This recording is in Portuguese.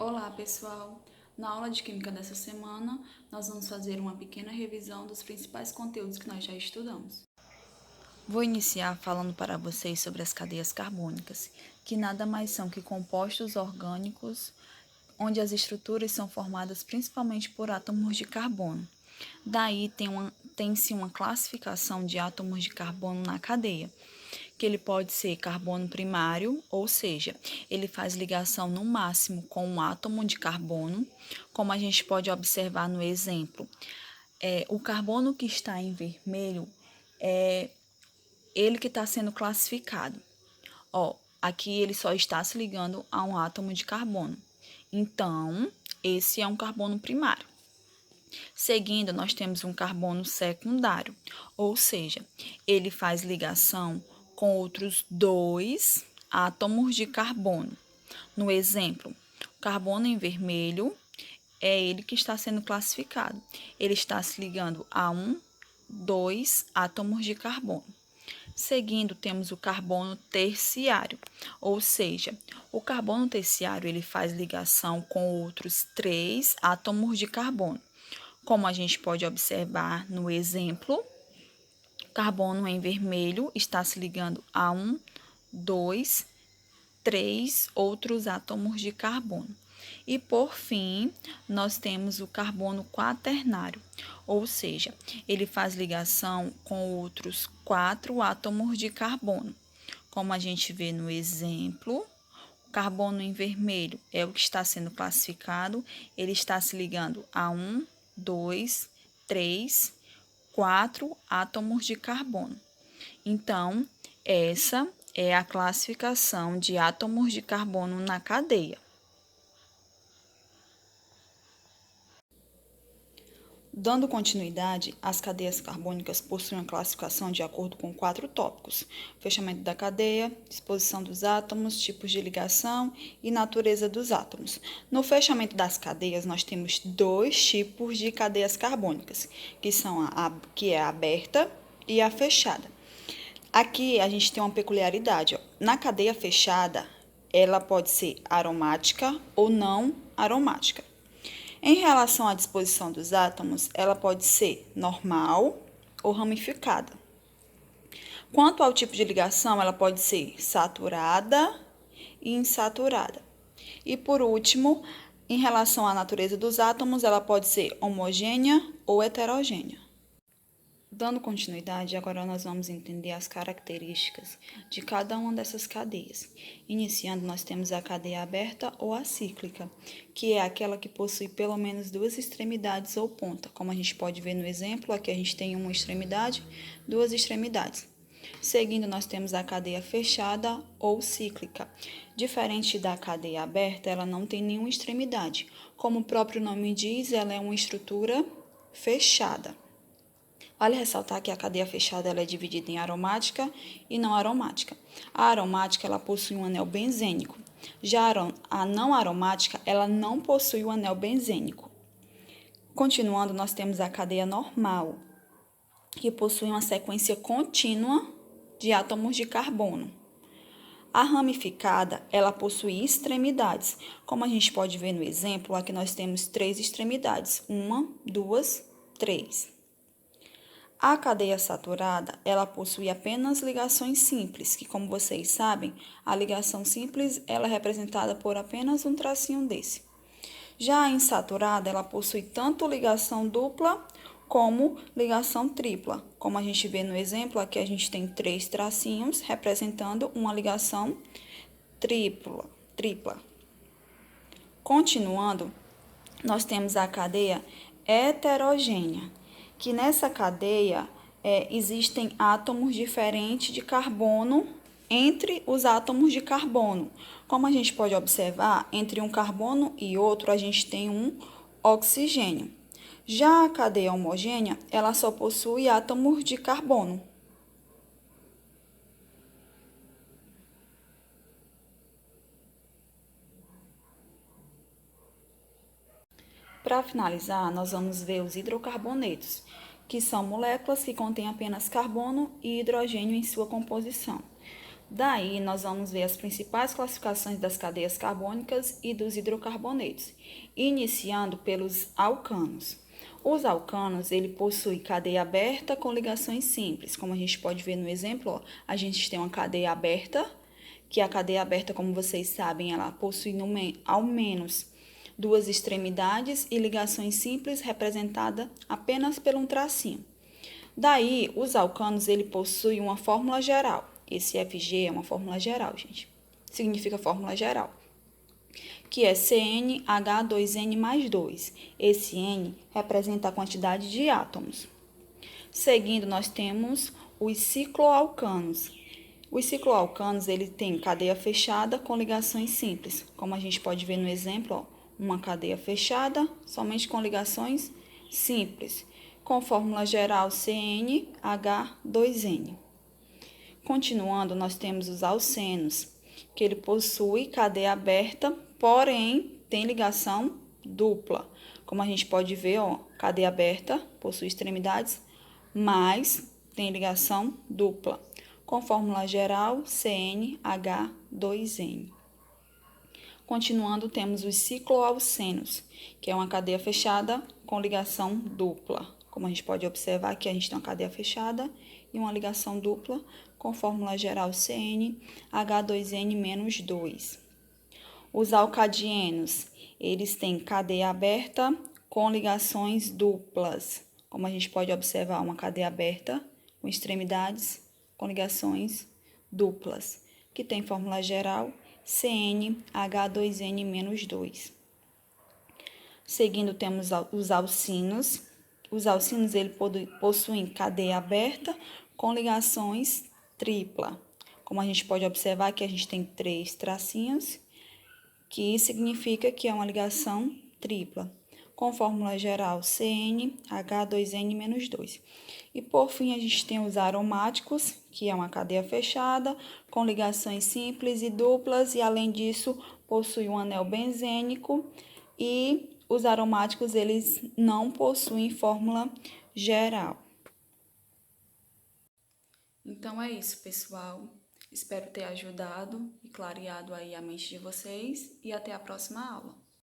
Olá, pessoal! Na aula de Química dessa semana, nós vamos fazer uma pequena revisão dos principais conteúdos que nós já estudamos. Vou iniciar falando para vocês sobre as cadeias carbônicas, que nada mais são que compostos orgânicos, onde as estruturas são formadas principalmente por átomos de carbono. Daí tem-se uma classificação de átomos de carbono na cadeia, que ele pode ser carbono primário, ou seja, ele faz ligação no máximo com um átomo de carbono, como a gente pode observar no exemplo. O carbono que está em vermelho é ele que está sendo classificado. Aqui ele só está se ligando a um átomo de carbono. Então, esse é um carbono primário. Seguindo, nós temos um carbono secundário, ou seja, ele faz ligação com outros dois átomos de carbono. No exemplo, o carbono em vermelho é ele que está sendo classificado. Ele está se ligando a dois átomos de carbono. Seguindo, temos o carbono terciário, ou seja, o carbono terciário ele faz ligação com outros três átomos de carbono. Como a gente pode observar no exemplo, o carbono em vermelho está se ligando a dois, três outros átomos de carbono. E por fim, nós temos o carbono quaternário, ou seja, ele faz ligação com outros quatro átomos de carbono. Como a gente vê no exemplo, o carbono em vermelho é o que está sendo classificado, ele está se ligando a dois, três, quatro átomos de carbono. Então, essa é a classificação de átomos de carbono na cadeia. Dando continuidade, as cadeias carbônicas possuem uma classificação de acordo com 4 tópicos: fechamento da cadeia, disposição dos átomos, tipos de ligação e natureza dos átomos. No fechamento das cadeias, nós temos 2 tipos de cadeias carbônicas, que é a aberta e a fechada. Aqui a gente tem uma peculiaridade, ó. Na cadeia fechada, ela pode ser aromática ou não aromática. Em relação à disposição dos átomos, ela pode ser normal ou ramificada. Quanto ao tipo de ligação, ela pode ser saturada e insaturada. E por último, em relação à natureza dos átomos, ela pode ser homogênea ou heterogênea. Dando continuidade, agora nós vamos entender as características de cada uma dessas cadeias. Iniciando, nós temos a cadeia aberta ou acíclica, que é aquela que possui pelo menos duas extremidades ou ponta. Como a gente pode ver no exemplo, aqui a gente tem uma extremidade, duas extremidades. Seguindo, nós temos a cadeia fechada ou cíclica. Diferente da cadeia aberta, ela não tem nenhuma extremidade. Como o próprio nome diz, ela é uma estrutura fechada. Vale ressaltar que a cadeia fechada ela é dividida em aromática e não aromática. A aromática ela possui um anel benzênico. Já a não aromática ela não possui o anel benzênico. Continuando, nós temos a cadeia normal, que possui uma sequência contínua de átomos de carbono. A ramificada, ela possui extremidades. Como a gente pode ver no exemplo, aqui nós temos 3 extremidades. 1, 2, 3. A cadeia saturada, ela possui apenas ligações simples, que como vocês sabem, a ligação simples ela é representada por apenas um tracinho desse. Já a insaturada, ela possui tanto ligação dupla como ligação tripla. Como a gente vê no exemplo, aqui a gente tem 3 tracinhos representando uma ligação tripla. Continuando, nós temos a cadeia heterogênea, que nessa cadeia existem átomos diferentes de carbono entre os átomos de carbono. Como a gente pode observar, entre um carbono e outro a gente tem um oxigênio. Já a cadeia homogênea, ela só possui átomos de carbono. Para finalizar, nós vamos ver os hidrocarbonetos, que são moléculas que contêm apenas carbono e hidrogênio em sua composição. Daí, nós vamos ver as principais classificações das cadeias carbônicas e dos hidrocarbonetos, iniciando pelos alcanos. Os alcanos, ele possui cadeia aberta com ligações simples, como a gente pode ver no exemplo, ó, a gente tem uma cadeia aberta, que a cadeia aberta, como vocês sabem, ela possui ao menos duas extremidades e ligações simples representada apenas por um tracinho. Daí, os alcanos, ele possui uma fórmula geral. Esse FG é uma fórmula geral, gente. Significa fórmula geral, que é CnH2n mais 2. Esse N representa a quantidade de átomos. Seguindo, nós temos os cicloalcanos. Os cicloalcanos, ele tem cadeia fechada com ligações simples. Como a gente pode ver no exemplo, ó, uma cadeia fechada somente com ligações simples, com fórmula geral CnH2n. Continuando, nós temos os alcenos, que ele possui cadeia aberta, porém tem ligação dupla. Como a gente pode ver, ó, cadeia aberta possui extremidades, mas tem ligação dupla, com fórmula geral CnH2n. Continuando, temos os cicloalcenos, que é uma cadeia fechada com ligação dupla. Como a gente pode observar aqui, a gente tem uma cadeia fechada e uma ligação dupla com fórmula geral CnH2n-2. Os alcadienos, eles têm cadeia aberta com ligações duplas. Como a gente pode observar, uma cadeia aberta com extremidades com ligações duplas, que tem fórmula geral CnH2n-2. Seguindo, temos os alcinos. Os alcinos, ele possuem cadeia aberta com ligações tripla. Como a gente pode observar, aqui a gente tem 3 tracinhos, que significa que é uma ligação tripla, com fórmula geral CnH2n-2. E por fim, a gente tem os aromáticos, que é uma cadeia fechada, com ligações simples e duplas, e além disso, possui um anel benzênico, e os aromáticos, eles não possuem fórmula geral. Então é isso, pessoal. Espero ter ajudado e clareado aí a mente de vocês, e até a próxima aula.